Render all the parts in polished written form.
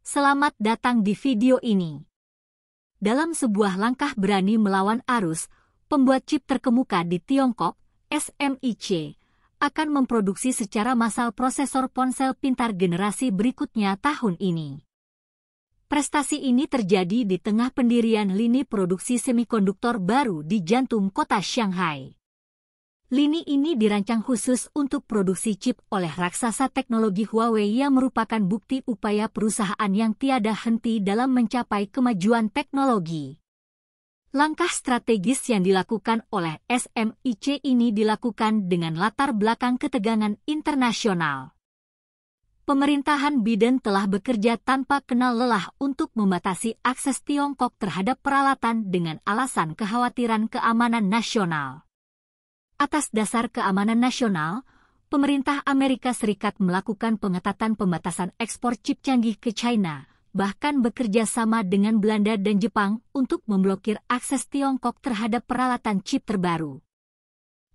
Selamat datang di video ini. Dalam sebuah langkah berani melawan arus, pembuat chip terkemuka di Tiongkok, SMIC, akan memproduksi secara massal prosesor ponsel pintar generasi berikutnya tahun ini. Prestasi ini terjadi di tengah pendirian lini produksi semikonduktor baru di jantung kota Shanghai. Lini ini dirancang khusus untuk produksi chip oleh raksasa teknologi Huawei yang merupakan bukti upaya perusahaan yang tiada henti dalam mencapai kemajuan teknologi. Langkah strategis yang dilakukan oleh SMIC ini dilakukan dengan latar belakang ketegangan internasional. Pemerintahan Biden telah bekerja tanpa kenal lelah untuk membatasi akses Tiongkok terhadap peralatan dengan alasan kekhawatiran keamanan nasional. Atas dasar keamanan nasional, pemerintah Amerika Serikat melakukan pengetatan pembatasan ekspor chip canggih ke China, bahkan bekerja sama dengan Belanda dan Jepang untuk memblokir akses Tiongkok terhadap peralatan chip terbaru.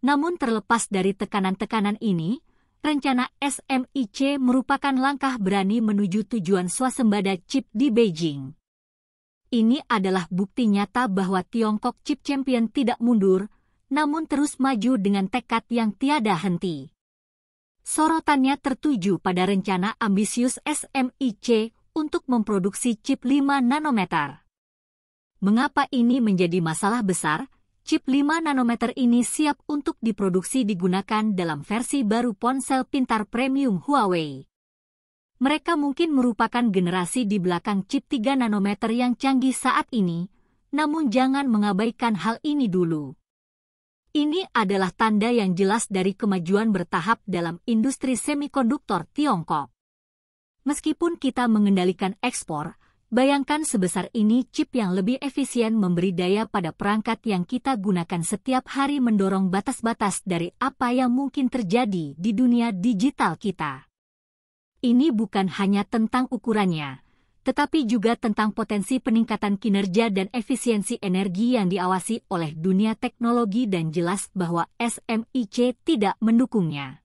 Namun terlepas dari tekanan-tekanan ini, rencana SMIC merupakan langkah berani menuju tujuan swasembada chip di Beijing. Ini adalah bukti nyata bahwa Tiongkok Chip Champion tidak mundur, namun terus maju dengan tekad yang tiada henti. Sorotannya tertuju pada rencana ambisius SMIC untuk memproduksi chip 5 nanometer. Mengapa ini menjadi masalah besar? Chip 5 nanometer ini siap untuk diproduksi digunakan dalam versi baru ponsel pintar premium Huawei. Mereka mungkin merupakan generasi di belakang chip 3 nanometer yang canggih saat ini, namun jangan mengabaikan hal ini dulu. Ini adalah tanda yang jelas dari kemajuan bertahap dalam industri semikonduktor Tiongkok. Meskipun kita mengendalikan ekspor, bayangkan sebesar ini chip yang lebih efisien memberi daya pada perangkat yang kita gunakan setiap hari mendorong batas-batas dari apa yang mungkin terjadi di dunia digital kita. Ini bukan hanya tentang ukurannya, tetapi juga tentang potensi peningkatan kinerja dan efisiensi energi yang diawasi oleh dunia teknologi dan jelas bahwa SMIC tidak mendukungnya.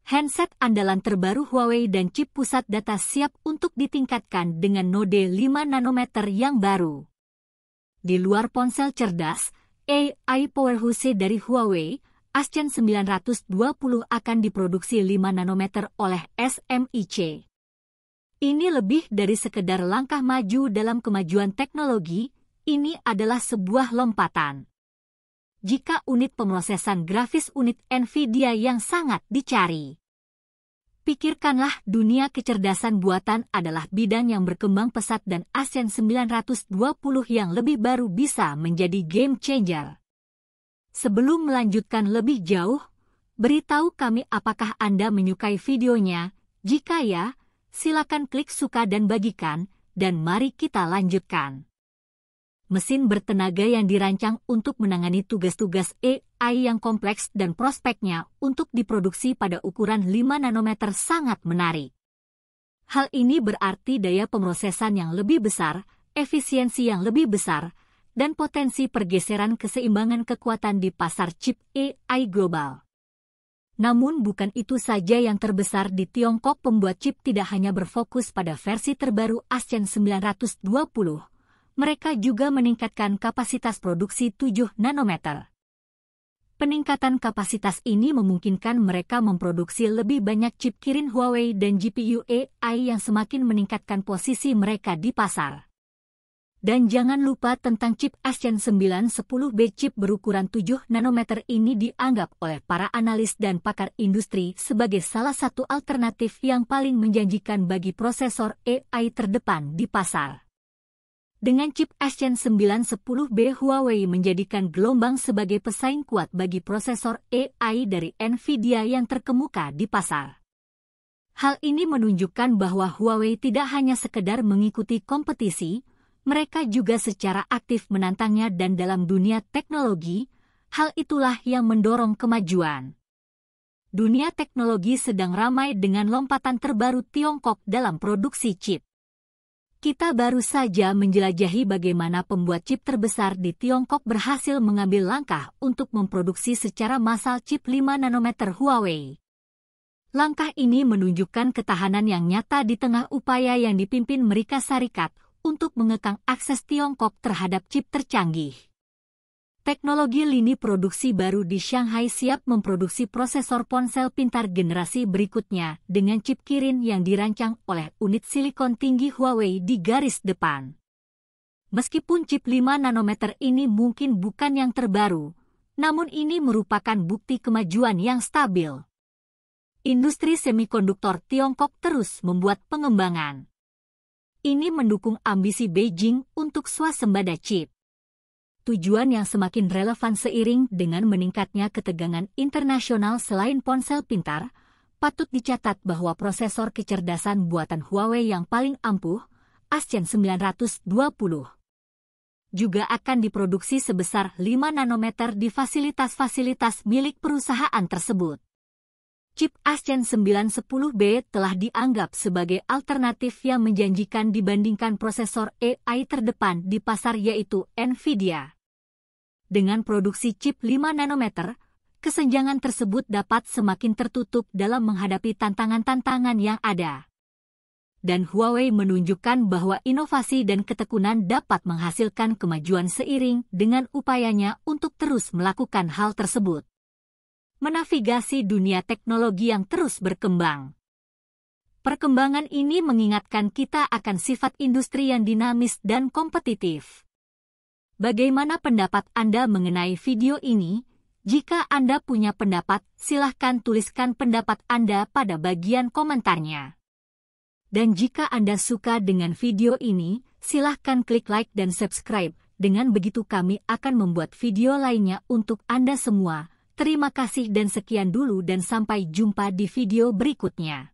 Handset andalan terbaru Huawei dan chip pusat data siap untuk ditingkatkan dengan node 5 nanometer yang baru. Di luar ponsel cerdas, AI powerhouse dari Huawei, Ascend 920 akan diproduksi 5 nanometer oleh SMIC. Ini lebih dari sekedar langkah maju dalam kemajuan teknologi, ini adalah sebuah lompatan. Jika unit pemrosesan grafis unit NVIDIA yang sangat dicari. Pikirkanlah dunia kecerdasan buatan adalah bidang yang berkembang pesat dan Ascend 920 yang lebih baru bisa menjadi game changer. Sebelum melanjutkan lebih jauh, beritahu kami apakah Anda menyukai videonya, jika ya, silakan klik suka dan bagikan, dan mari kita lanjutkan. Mesin bertenaga yang dirancang untuk menangani tugas-tugas AI yang kompleks dan prospeknya untuk diproduksi pada ukuran 5 nanometer sangat menarik. Hal ini berarti daya pemrosesan yang lebih besar, efisiensi yang lebih besar, dan potensi pergeseran keseimbangan kekuatan di pasar chip AI global. Namun bukan itu saja yang terbesar di Tiongkok. Pembuat chip tidak hanya berfokus pada versi terbaru Ascend 920, mereka juga meningkatkan kapasitas produksi 7 nanometer. Peningkatan kapasitas ini memungkinkan mereka memproduksi lebih banyak chip Kirin Huawei dan GPU AI yang semakin meningkatkan posisi mereka di pasar. Dan jangan lupa tentang chip Ascend 910B. Chip berukuran 7 nanometer ini dianggap oleh para analis dan pakar industri sebagai salah satu alternatif yang paling menjanjikan bagi prosesor AI terdepan di pasar. Dengan chip Ascend 910B, Huawei menjadikan gelombang sebagai pesaing kuat bagi prosesor AI dari NVIDIA yang terkemuka di pasar. Hal ini menunjukkan bahwa Huawei tidak hanya sekedar mengikuti kompetisi, mereka juga secara aktif menantangnya dan dalam dunia teknologi, hal itulah yang mendorong kemajuan. Dunia teknologi sedang ramai dengan lompatan terbaru Tiongkok dalam produksi chip. Kita baru saja menjelajahi bagaimana pembuat chip terbesar di Tiongkok berhasil mengambil langkah untuk memproduksi secara massal chip 5 nanometer Huawei. Langkah ini menunjukkan ketahanan yang nyata di tengah upaya yang dipimpin Amerika Serikat untuk mengekang akses Tiongkok terhadap chip tercanggih. Teknologi lini produksi baru di Shanghai siap memproduksi prosesor ponsel pintar generasi berikutnya dengan chip Kirin yang dirancang oleh unit silikon tinggi Huawei di garis depan. Meskipun chip 5 nanometer ini mungkin bukan yang terbaru, namun ini merupakan bukti kemajuan yang stabil. Industri semikonduktor Tiongkok terus membuat pengembangan. Ini mendukung ambisi Beijing untuk swasembada chip. Tujuan yang semakin relevan seiring dengan meningkatnya ketegangan internasional selain ponsel pintar, patut dicatat bahwa prosesor kecerdasan buatan Huawei yang paling ampuh, Ascend 920, juga akan diproduksi sebesar 5 nanometer di fasilitas-fasilitas milik perusahaan tersebut. Chip Ascend 910B telah dianggap sebagai alternatif yang menjanjikan dibandingkan prosesor AI terdepan di pasar yaitu NVIDIA. Dengan produksi chip 5 nanometer, kesenjangan tersebut dapat semakin tertutup dalam menghadapi tantangan-tantangan yang ada. Dan Huawei menunjukkan bahwa inovasi dan ketekunan dapat menghasilkan kemajuan seiring dengan upayanya untuk terus melakukan hal tersebut. Menavigasi dunia teknologi yang terus berkembang. Perkembangan ini mengingatkan kita akan sifat industri yang dinamis dan kompetitif. Bagaimana pendapat Anda mengenai video ini? Jika Anda punya pendapat, silahkan tuliskan pendapat Anda pada bagian komentarnya. Dan jika Anda suka dengan video ini, silahkan klik like dan subscribe. Dengan begitu kami akan membuat video lainnya untuk Anda semua. Terima kasih dan sekian dulu dan sampai jumpa di video berikutnya.